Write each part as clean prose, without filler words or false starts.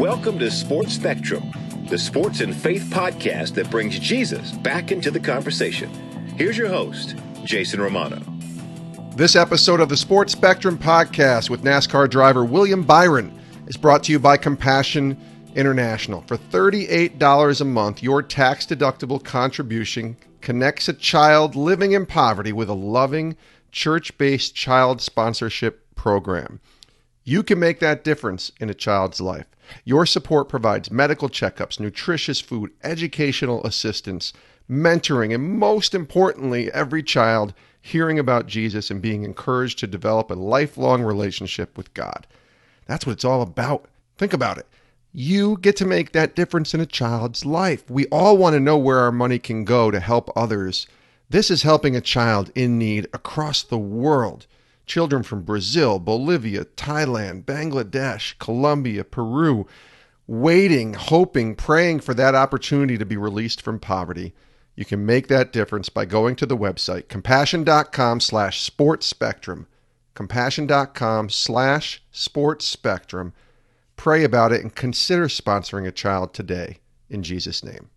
Welcome to Sports Spectrum, the sports and faith podcast that brings Jesus back into the conversation. Here's your host, Jason Romano. This episode of the Sports Spectrum podcast with NASCAR driver William Byron is brought to you by Compassion International. For $38 a month, your tax-deductible contribution connects a child living in poverty with a loving, church-based child sponsorship program. You can make that difference in a child's life. Your support provides medical checkups, nutritious food, educational assistance, mentoring, and most importantly, every child hearing about Jesus and being encouraged to develop a lifelong relationship with God. That's what it's all about. Think about it. You get to make that difference in a child's life. We all want to know where our money can go to help others. This is helping a child in need across the world. Children from Brazil, Bolivia, Thailand, Bangladesh, Colombia, Peru, waiting, hoping, praying for that opportunity to be released from poverty. You can make that difference by going to the website, compassion.com/sportspectrum, compassion.com/sportspectrum. Pray about it and consider sponsoring a child today in Jesus' name.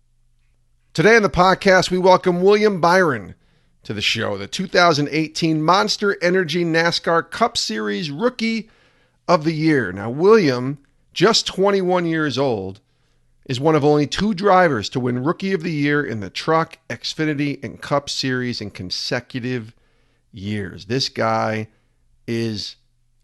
Today on the podcast, we welcome William Byron to the show, the 2018 Monster Energy NASCAR Cup Series Rookie of the Year. Now, William, just 21 years old, is one of only two drivers to win Rookie of the Year in the Truck, Xfinity, and Cup Series in consecutive years. This guy is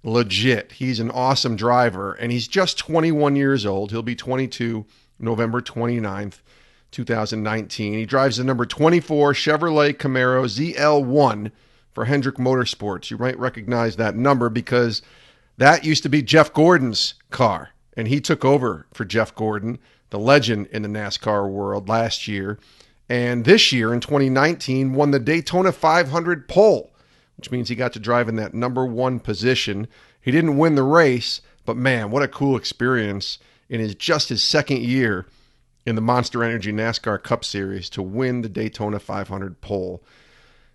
legit. He's an awesome driver, and he's just 21 years old. He'll be 22 November 29th. 2019. He drives the number 24 Chevrolet Camaro ZL1 for Hendrick Motorsports. You might recognize that number because that used to be Jeff Gordon's car, and he took over for Jeff Gordon, the legend in the NASCAR world, last year. And this year, in 2019, won the Daytona 500 pole, which means he got to drive in that number one position. He didn't win the race, but man, what a cool experience in just his second year in the Monster Energy NASCAR Cup Series to win the Daytona 500 pole.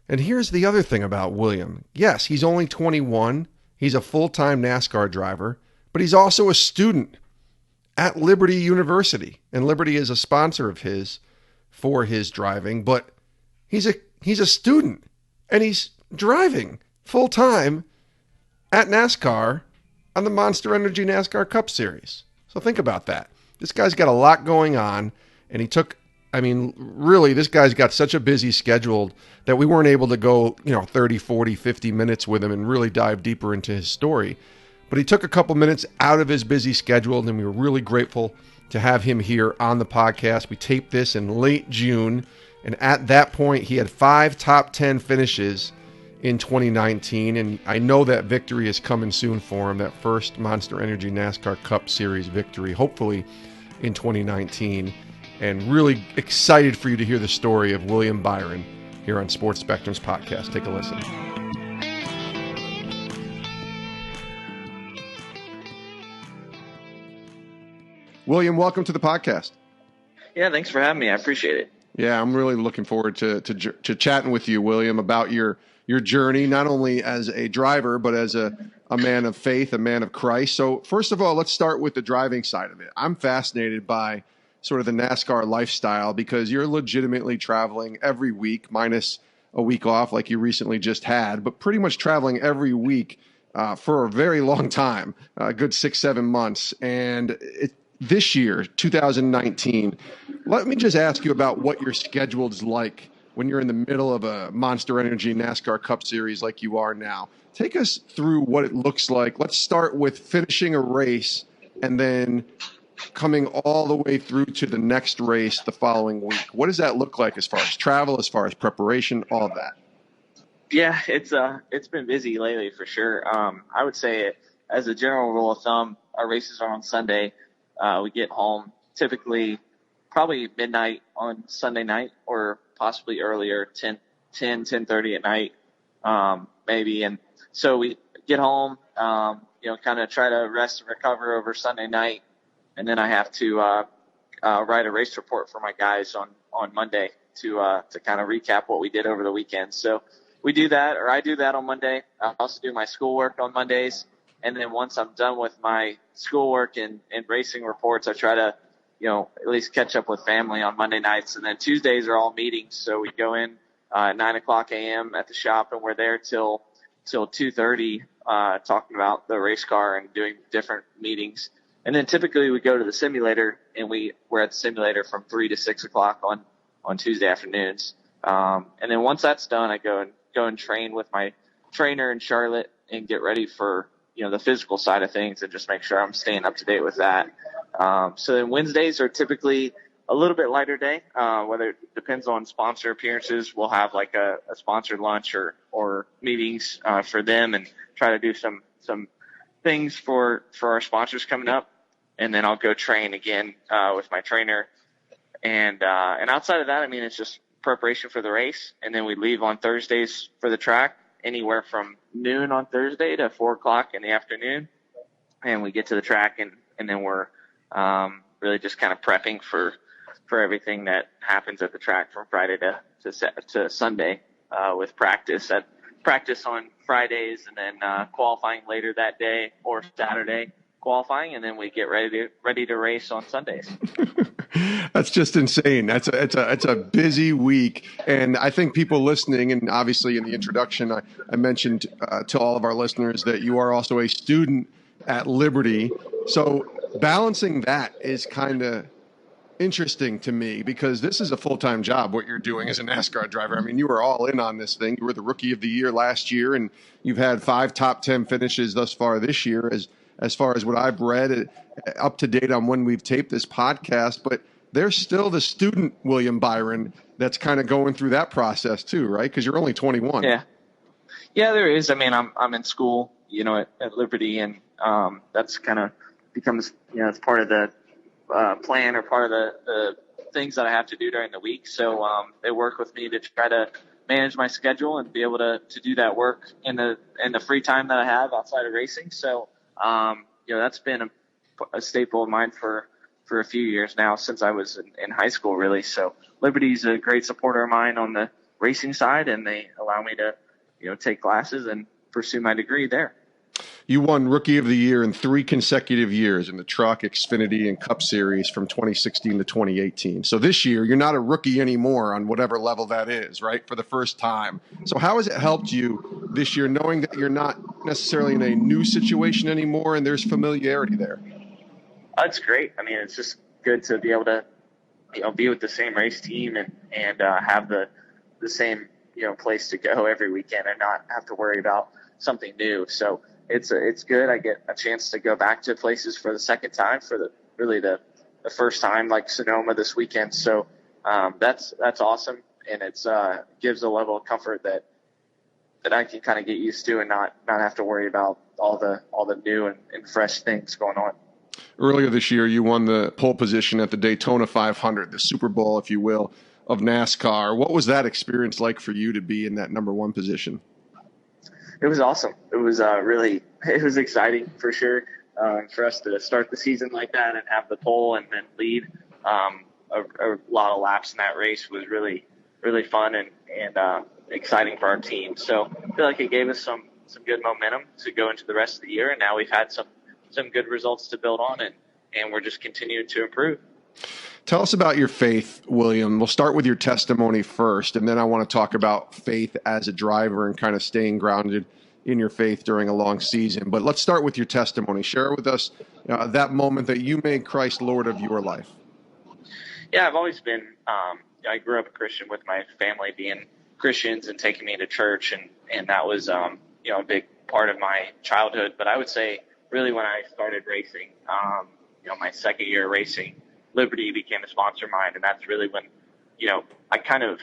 And here's the other thing about William. Yes, he's only 21. He's a full-time NASCAR driver, but he's also a student at Liberty University. And Liberty is a sponsor of his for his driving, but he's a student, and he's driving full-time at NASCAR on the Monster Energy NASCAR Cup Series. So think about that. This guy's got a lot going on, and this guy's got such a busy schedule that we weren't able to go, 30, 40, 50 minutes with him and really dive deeper into his story. But he took a couple minutes out of his busy schedule, and we were really grateful to have him here on the podcast. We taped this in late June, and at that point, he had 5 top 10 finishes in 2019, and I know that victory is coming soon for him, that first Monster Energy NASCAR Cup Series victory, hopefully in 2019, and really excited for you to hear the story of William Byron here on Sports Spectrum's podcast. Take a listen. William, welcome to the podcast. Yeah, thanks for having me. I appreciate it. Yeah, I'm really looking forward to chatting with you, William, about your journey, not only as a driver, but as a man of faith, a man of Christ. So first of all, let's start with the driving side of it. I'm fascinated by sort of the NASCAR lifestyle because you're legitimately traveling every week, minus a week off like you recently just had, but pretty much traveling every week for a very long time, a good 6-7 months. And this year, 2019, let me just ask you about what your schedule is like when you're in the middle of a Monster Energy NASCAR Cup Series like you are now. Take us through what it looks like. Let's start with finishing a race and then coming all the way through to the next race the following week. What does that look like as far as travel, as far as preparation, all of that? Yeah, it's been busy lately for sure. I would say as a general rule of thumb, our races are on Sunday. We get home typically probably midnight on Sunday night or possibly earlier, 10:30 at night, maybe. And so we get home, kind of try to rest and recover over Sunday night. And then I have to write a race report for my guys on Monday to kind of recap what we did over the weekend. So we do that, or I do that on Monday. I also do my schoolwork on Mondays. And then once I'm done with my schoolwork and racing reports, I try to, at least catch up with family on Monday nights. And then Tuesdays are all meetings. So we go in 9:00 a.m. at the shop, and we're there till 2:30, talking about the race car and doing different meetings. And then typically we go to the simulator, and we're at the simulator from 3 to 6 o'clock on Tuesday afternoons. And then once that's done, I go and train with my trainer in Charlotte and get ready for, the physical side of things and just make sure I'm staying up to date with that. So then Wednesdays are typically a little bit lighter day, whether it depends on sponsor appearances. We'll have like a sponsored lunch or meetings, for them, and try to do some things for our sponsors coming up. And then I'll go train again, with my trainer. And outside of that, I mean, it's just preparation for the race. And then we leave on Thursdays for the track, anywhere from noon on Thursday to 4 o'clock in the afternoon. And we get to the track, and then we're, really just kind of prepping for everything that happens at the track from Friday to Sunday, with practice on Fridays, and then qualifying later that day, or Saturday qualifying, and then we get ready to race on Sundays. That's just insane. It's a busy week, and I think people listening, and obviously in the introduction, I mentioned to all of our listeners that you are also a student at Liberty. So balancing that is kind of interesting to me, because this is a full-time job, what you're doing as a NASCAR driver. I mean, you were all in on this thing. You were the Rookie of the Year last year, and you've had 5 top 10 finishes thus far this year, as far as what I've read, up to date on when we've taped this podcast. But there's still the student William Byron that's kind of going through that process too, right? Because you're only 21. Yeah, there is. I mean, I'm in school, at Liberty, and that's kind of becomes, it's part of the plan, or part of the things that I have to do during the week. So they work with me to try to manage my schedule and be able to do that work in the free time that I have outside of racing. So that's been a staple of mine for a few years now, since I was in high school, really. So Liberty's a great supporter of mine on the racing side, and they allow me to take classes and pursue my degree there. You won Rookie of the Year in 3 consecutive years in the Truck, Xfinity, and Cup Series from 2016 to 2018. So this year, you're not a rookie anymore on whatever level that is, right, for the first time. So how has it helped you this year, knowing that you're not necessarily in a new situation anymore and there's familiarity there? That's great. I mean, it's just good to be able to, be with the same race team and have the same, place to go every weekend and not have to worry about something new. So it's good. I get a chance to go back to places for the second time, for the first time, like Sonoma this weekend. So that's awesome, and it's gives a level of comfort that I can kind of get used to and not have to worry about all the new and fresh things going on. Earlier this year, you won the pole position at the Daytona 500, the Super Bowl, if you will, of NASCAR. What was that experience like for you to be in that number 1 position? It was awesome. It was it was exciting for sure, for us to start the season like that and have the pole and then lead a lot of laps in that race was really, really fun and exciting for our team. So I feel like it gave us some good momentum to go into the rest of the year, and now we've had some good results to build on, and we're just continuing to improve. Tell us about your faith, William. We'll start with your testimony first, and then I want to talk about faith as a driver and kind of staying grounded in your faith during a long season. But let's start with your testimony. Share with us that moment that you made Christ Lord of your life. Yeah, I've always been, I grew up a Christian with my family being Christians and taking me to church, and that was, a big part of my childhood. But I would say really when I started racing, my second year racing, Liberty became a sponsor of mine, and that's really when, I kind of,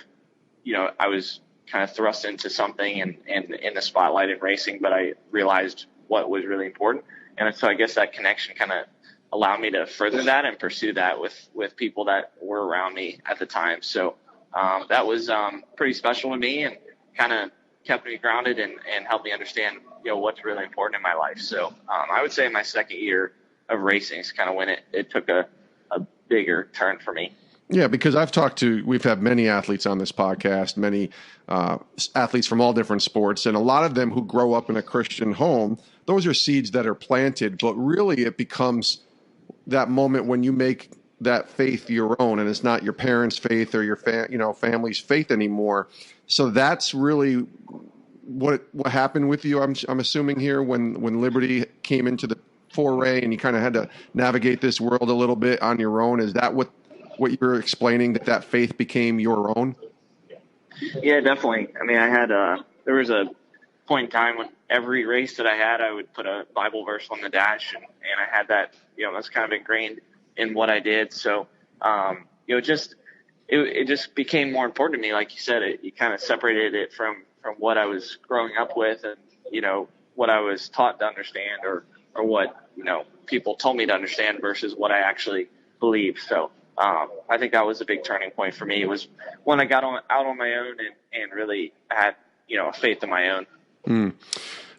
I was kind of thrust into something and in the spotlight in racing, but I realized what was really important. And so I guess that connection kind of allowed me to further that and pursue that with people that were around me at the time. So that was pretty special to me and kind of kept me grounded and helped me understand, what's really important in my life. So I would say my second year of racing is kind of when it took a bigger turn for me. Yeah, because we've had many athletes on this podcast, many athletes from all different sports, and a lot of them who grow up in a Christian home those are seeds that are planted, but really it becomes that moment when you make that faith your own, and it's not your parents' faith or your family's faith anymore. So that's really what happened with you. I'm assuming here when Liberty came into the foray and you kind of had to navigate this world a little bit on your own. Is that what you're explaining, that faith became your own? Yeah, definitely. I mean, there was a point in time when every race that I had, I would put a Bible verse on the dash, and I had that, that's kind of ingrained in what I did. So, it just became more important to me. Like you said, you kind of separated it from what I was growing up with and, what I was taught to understand or what, people told me to understand versus what I actually believed. So, I think that was a big turning point for me. It was when I got out on my own and really had, a faith of my own.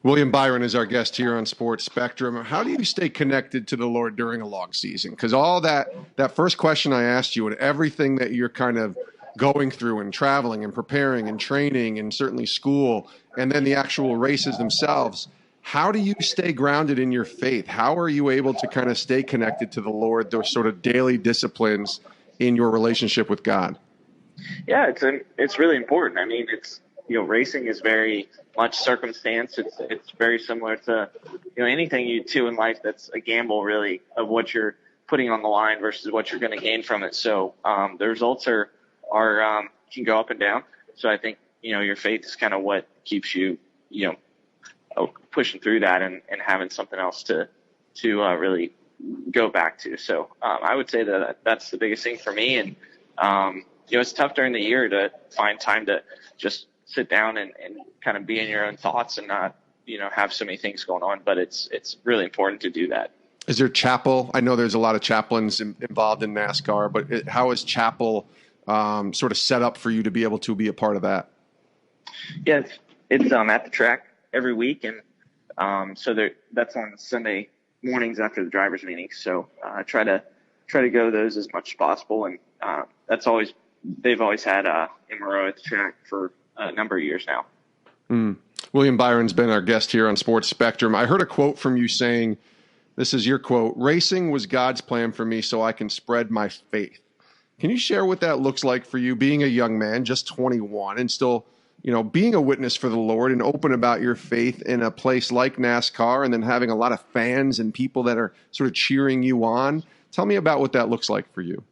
William Byron is our guest here on Sports Spectrum. How do you stay connected to the Lord during a long season? Because all that first question I asked you and everything that you're kind of going through and traveling and preparing and training and certainly school and then the actual races themselves, how do you stay grounded in your faith? How are you able to kind of stay connected to the Lord, those sort of daily disciplines in your relationship with God? Yeah, it's really important. I mean, racing is very much circumstance. It's very similar to, anything you do in life that's a gamble, really, of what you're putting on the line versus what you're going to gain from it. So the results are can go up and down. So I think, your faith is kind of what keeps you, pushing through that and having something else to really go back to. So I would say that's the biggest thing for me. And, it's tough during the year to find time to just sit down and kind of be in your own thoughts and not, have so many things going on. But it's really important to do that. Is there chapel? I know there's a lot of chaplains involved in NASCAR, but how is chapel sort of set up for you to be able to be a part of that? Yeah, it's at the track every week. And so that's on Sunday mornings after the drivers' meetings. So I try to go to those as much as possible. And they've always had MRO at the track for a number of years now. William Byron's been our guest here on Sports Spectrum. I heard a quote from you saying, this is your quote, "Racing was God's plan for me so I can spread my faith." Can you share what that looks like for you, being a young man, just 21, and still, being a witness for the Lord and open about your faith in a place like NASCAR and then having a lot of fans and people that are sort of cheering you on? Tell me about what that looks like for you.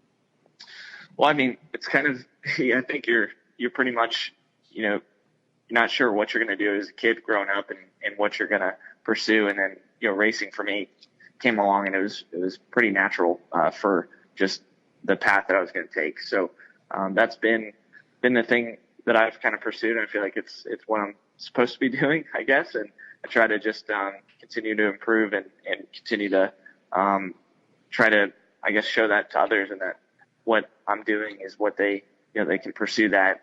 Well, I mean, it's kind of, I think you're pretty much, you're not sure what you're going to do as a kid growing up and what you're going to pursue. And then, racing for me came along and it was pretty natural for just the path that I was going to take. So that's been the thing that I've kind of pursued. And I feel like it's what I'm supposed to be doing, I guess. And I try to just continue to improve and continue to try to, I guess, show that to others and that what I'm doing is what they can pursue that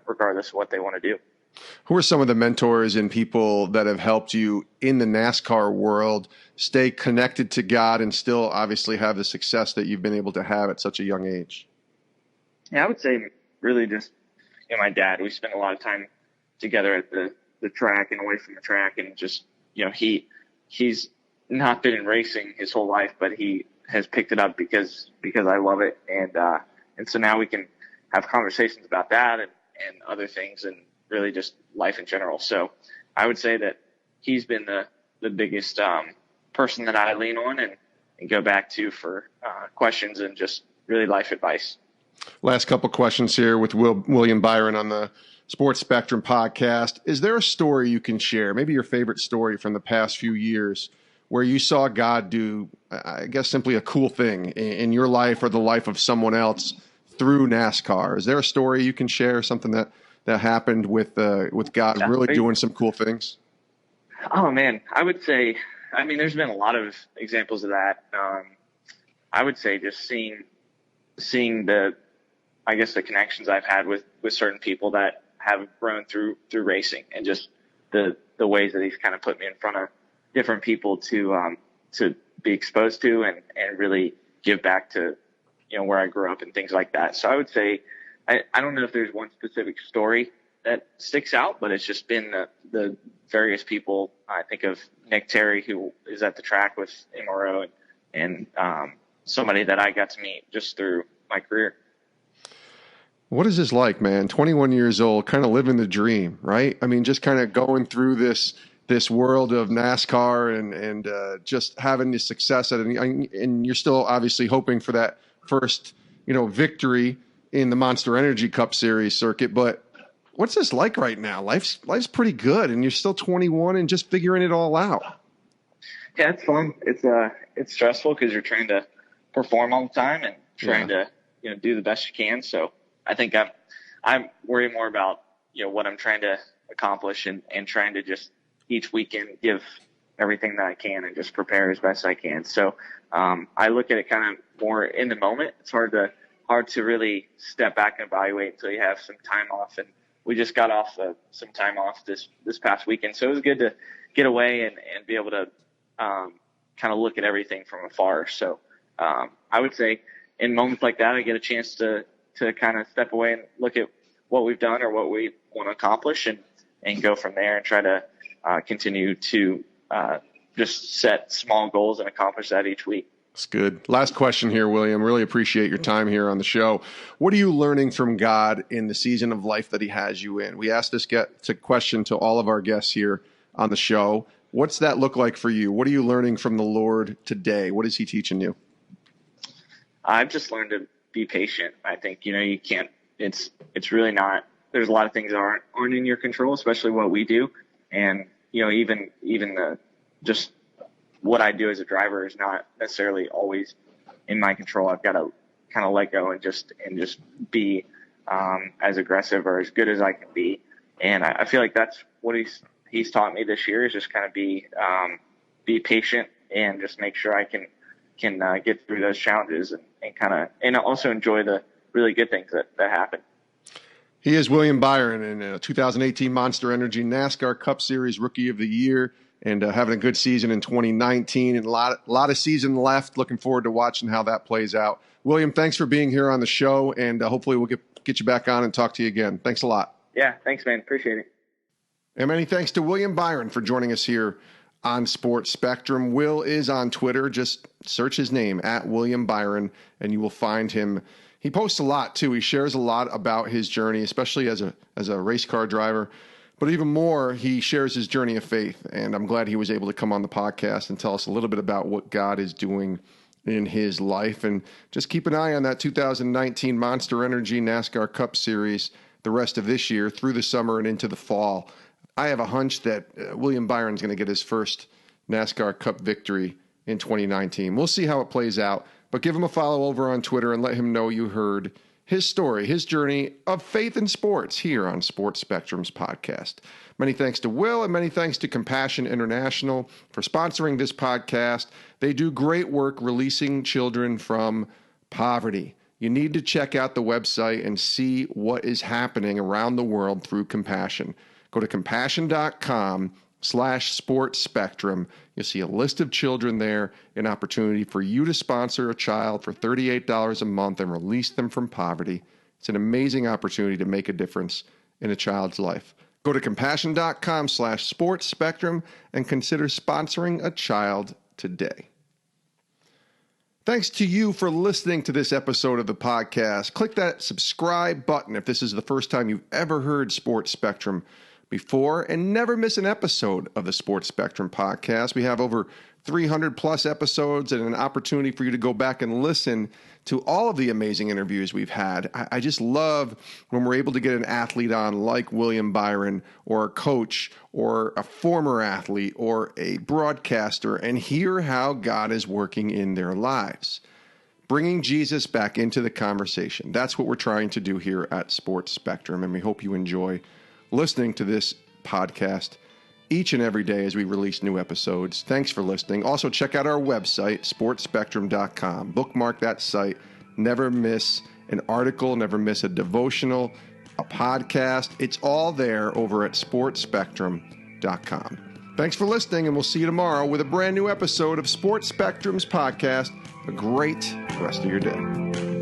regardless of what they want to do. Who are some of the mentors and people that have helped you in the NASCAR world stay connected to God and still obviously have the success that you've been able to have at such a young age? Yeah, I would say really just, my dad. We spent a lot of time together at the track and away from the track, and just, he's not been in racing his whole life, but he has picked it up because I love it. And so now we can have conversations about that and other things and really just life in general. So I would say that he's been the biggest person that I lean on and go back to for questions and just really life advice. Last couple questions here with William Byron on the Sports Spectrum podcast. Is there a story you can share, maybe your favorite story from the past few years, where you saw God do, I guess, simply a cool thing in your life or the life of someone else through NASCAR? Is there a story you can share, something that happened with God really doing some cool things? Oh, man. I would say, there's been a lot of examples of that. I would say just seeing the connections I've had with certain people that have grown through racing, and just the ways that he's kind of put me in front of different people to be exposed to and really give back to, where I grew up and things like that. So I would say, I don't know if there's one specific story that sticks out, but it's just been the various people. I think of Nick Terry, who is at the track with MRO, and somebody that I got to meet just through my career. What is this like, man? 21 years old, kind of living the dream, right? I mean, just kind of going through this world of NASCAR and just having the success at it. And you're still obviously hoping for that first, victory in the Monster Energy Cup Series circuit. But what's this like right now? Life's pretty good, and you're still 21 and just figuring it all out. Yeah, it's fun. It's stressful because you're trying to perform all the time and trying to do the best you can. So I think I'm worried more about what I'm trying to accomplish and trying to just each weekend give everything that I can and just prepare as best I can. So I look at it kind of more in the moment. It's hard to really step back and evaluate until you have some time off. And we just got off some time off this past weekend, so it was good to get away and be able to kind of look at everything from afar. So I would say in moments like that, I get a chance to kind of step away and look at what we've done or what we want to accomplish and go from there and try to continue to just set small goals and accomplish that each week. That's good. Last question here, William. Really appreciate your time here on the show. What are you learning from God in the season of life that he has you in? We asked this question to all of our guests here on the show. What's that look like for you? What are you learning from the Lord today? What is he teaching you? I've just learned to be patient. I think, you can't, it's really not, there's a lot of things that aren't in your control, especially what we do. And, even just what I do as a driver is not necessarily always in my control. I've got to kind of let go and just be as aggressive or as good as I can be. And I feel like that's what he's taught me this year, is just kind of be patient and just make sure I can get through those challenges and also enjoy the really good things that happen. He is William Byron, in 2018 Monster Energy NASCAR Cup Series Rookie of the Year, and having a good season in 2019 and a lot of season left. Looking forward to watching how that plays out. William, thanks for being here on the show, and hopefully we'll get you back on and talk to you again. Thanks a lot. Yeah, thanks, man. Appreciate it. And many thanks to William Byron for joining us here on Sports Spectrum. Will is on Twitter. Just search his name at William Byron, and you will find him. He posts a lot too. He shares a lot about his journey, especially as a race car driver. But even more, he shares his journey of faith. And I'm glad he was able to come on the podcast and tell us a little bit about what God is doing in his life. And just keep an eye on that 2019 Monster Energy NASCAR Cup Series the rest of this year through the summer and into the fall. I have a hunch that William Byron's going to get his first NASCAR Cup victory in 2019. We'll see how it plays out, but give him a follow over on Twitter and let him know you heard his story, his journey of faith in sports here on Sports Spectrum's podcast. Many thanks to Will, and many thanks to Compassion International for sponsoring this podcast. They do great work releasing children from poverty. You need to check out the website and see what is happening around the world through Compassion. Go to compassion.com/sportspectrum. You'll see a list of children there, an opportunity for you to sponsor a child for $38 a month and release them from poverty. It's an amazing opportunity to make a difference in a child's life. Go to compassion.com/sportspectrum and consider sponsoring a child today. Thanks to you for listening to this episode of the podcast. Click that subscribe button if this is the first time you've ever heard Sports Spectrum before, and never miss an episode of the Sports Spectrum podcast. We have over 300 plus episodes and an opportunity for you to go back and listen to all of the amazing interviews we've had. I just love when we're able to get an athlete on like William Byron, or a coach, or a former athlete, or a broadcaster, and hear how God is working in their lives. Bringing Jesus back into the conversation. That's what we're trying to do here at Sports Spectrum, and we hope you enjoy listening to this podcast each and every day as we release new episodes. Thanks for listening. Also, check out our website, sportspectrum.com. Bookmark that site. Never miss an article, never miss a devotional, a podcast. It's all there over at sportspectrum.com. Thanks for listening, and we'll see you tomorrow with a brand new episode of Sports Spectrum's podcast. A great rest of your day.